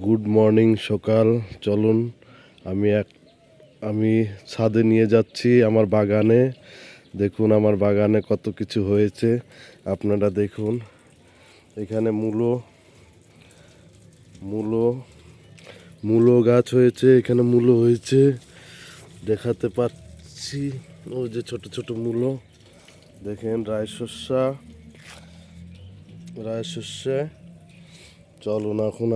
Good morning সকাল। চলুন আমি ছাদে নিয়ে যাচ্ছি আমার বাগানে। দেখুন আমার বাগানে কত কিছু হয়েছে, আপনারা দেখুন। এখানে মূলো মূলো গাছ হয়েছে, এখানে মূলো হয়েছে দেখাতে পাচ্ছি। ওই যে ছোট ছোট মূলো দেখেন, রায় শস্যে। চলুন এখন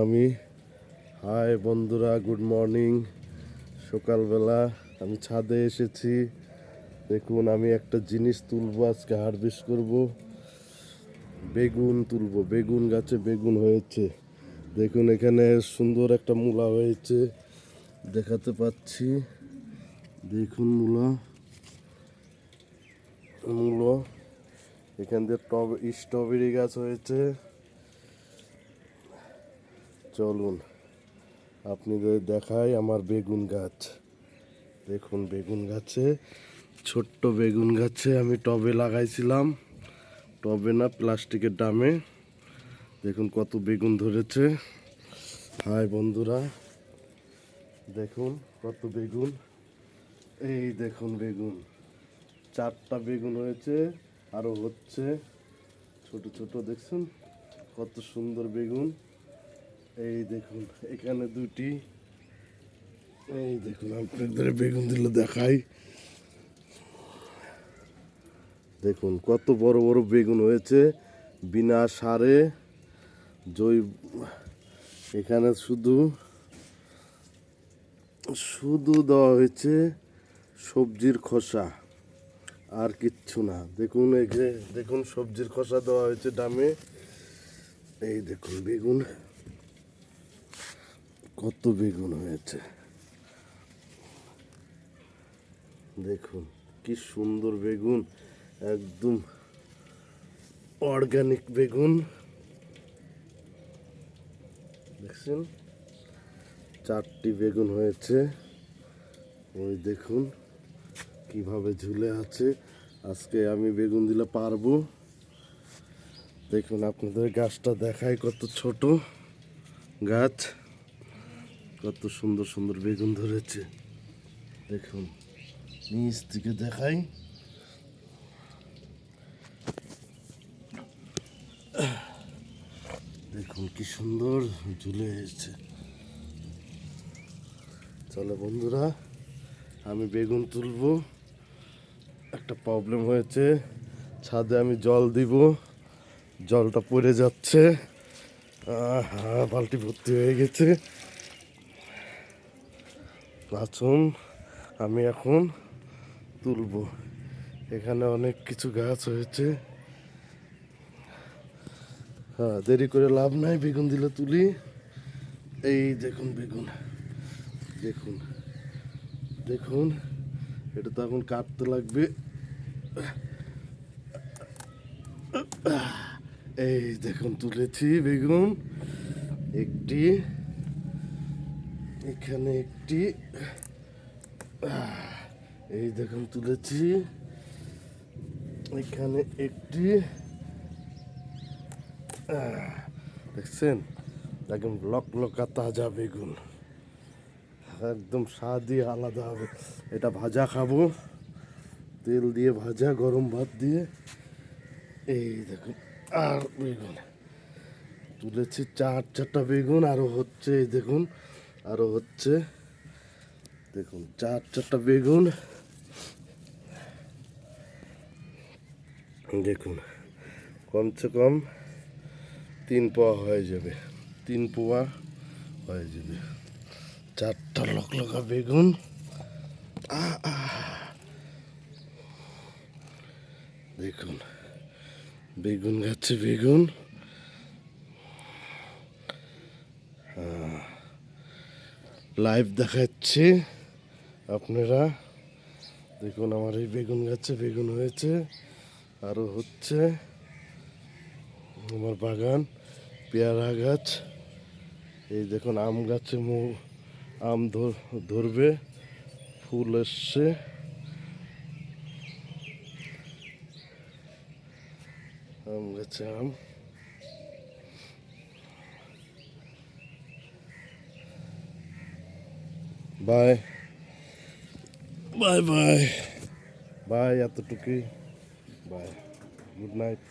হাই বন্ধুরা, গুড মর্নিং। সকালবেলা আমি ছাদে এসেছি। দেখুন আমি একটা জিনিস তুলবো, আজকে হারভেস্ট করব। বেগুন তুলবো, বেগুন গাছে বেগুন হয়েছে। দেখুন এখানে সুন্দর একটা মূলা হয়েছে দেখাতে পাচ্ছি। দেখুন মূলো এখান দিয়ে স্ট্রবেরি গাছ হয়েছে। চলুন আপনাদের দেখাই আমার বেগুন গাছ। দেখুন বেগুন গাছে, ছোট্ট বেগুন গাছে আমি টবে লাগাইছিলাম, টবে না প্লাস্টিকের ড্রামে। দেখুন কত বেগুন ধরেছে। হাই বন্ধুরা, দেখুন কত বেগুন। এই দেখুন বেগুন, 4টা বেগুন হয়েছে, আরো হচ্ছে ছোট ছোট। দেখছেন কত সুন্দর বেগুন। এই দেখুন এখানে 2টি। এই দেখুন আপনাদের বেগুন দিলে দেখাই। দেখুন কত বড় বড় বেগুন হয়েছে বিনা সারে, জৈব। এখানে শুধু দেওয়া হয়েছে সবজির খোসা, আর কিচ্ছু না। দেখুন এই যে দেখুন সবজির খোসা দেওয়া হয়েছে ডামে। এই দেখুন বেগুন, কত বেগুন হয়েছে। দেখুন কি সুন্দর বেগুন, একদম অর্গানিক বেগুন। দেখছেন 4টি বেগুন হয়েছে। ওই দেখুন কিভাবে ঝুলে আছে। আজকে আমি বেগুন দিলে পারবো। দেখুন আপনাদের গাছটা দেখাই, কত ছোট গাছ, কত সুন্দর সুন্দর বেগুন ধরেছে। দেখুন নিচ থেকে দেখাই। দেখুন কি সুন্দর ঝুলে এসেছে। চলো বন্ধুরা, আমি বেগুন তুলবো। একটা প্রবলেম হয়েছে, ছাদে আমি জল দিব, জলটা পড়ে যাচ্ছে। বালতি ভর্তি হয়ে গেছে। আসুন আমি এখন তুলবো। এখানে অনেক কিছু গাছ হয়েছে। দেরি করে লাভ নাই, বেগুন দিলে তুলি। এই দেখুন বেগুন, দেখুন দেখুন এটা তো এখন কাটতে লাগবে। এই দেখুন তুলেছি বেগুন, একটি এখানে একটি। এই দেখুন তুলেছি, এখানে একটি। দেখছেন একদম লকা তাজা বেগুন, একদম স্বাদই আলাদা হবে। এটা ভাজা খাবো, তেল দিয়ে ভাজা, গরম ভাত দিয়ে। এই দেখুন আর বেগুন তুলেছি, 4টা বেগুন আরো হচ্ছে। এই দেখুন আরো হচ্ছে। দেখুন 4টা বেগুন। দেখুন কমসে কম 3 পোয়া হয়ে যাবে, 3 পোয়া হয়ে যাবে। 4টা লকলকা বেগুন। দেখুন বেগুন গাছে বেগুন। লাইভ দেখাচ্ছি আপনারা দেখুন। আমার এই বেগুন গাছে বেগুন হয়েছে, আরো হচ্ছে। আমার বাগান, পেয়ারা গাছ। এই দেখুন আম গাছে আম ধরবে, ফুল এসছে। আম গাছে আম। বাই বাই বাই বাই, এতটুকুই, বাই, গুড নাইট।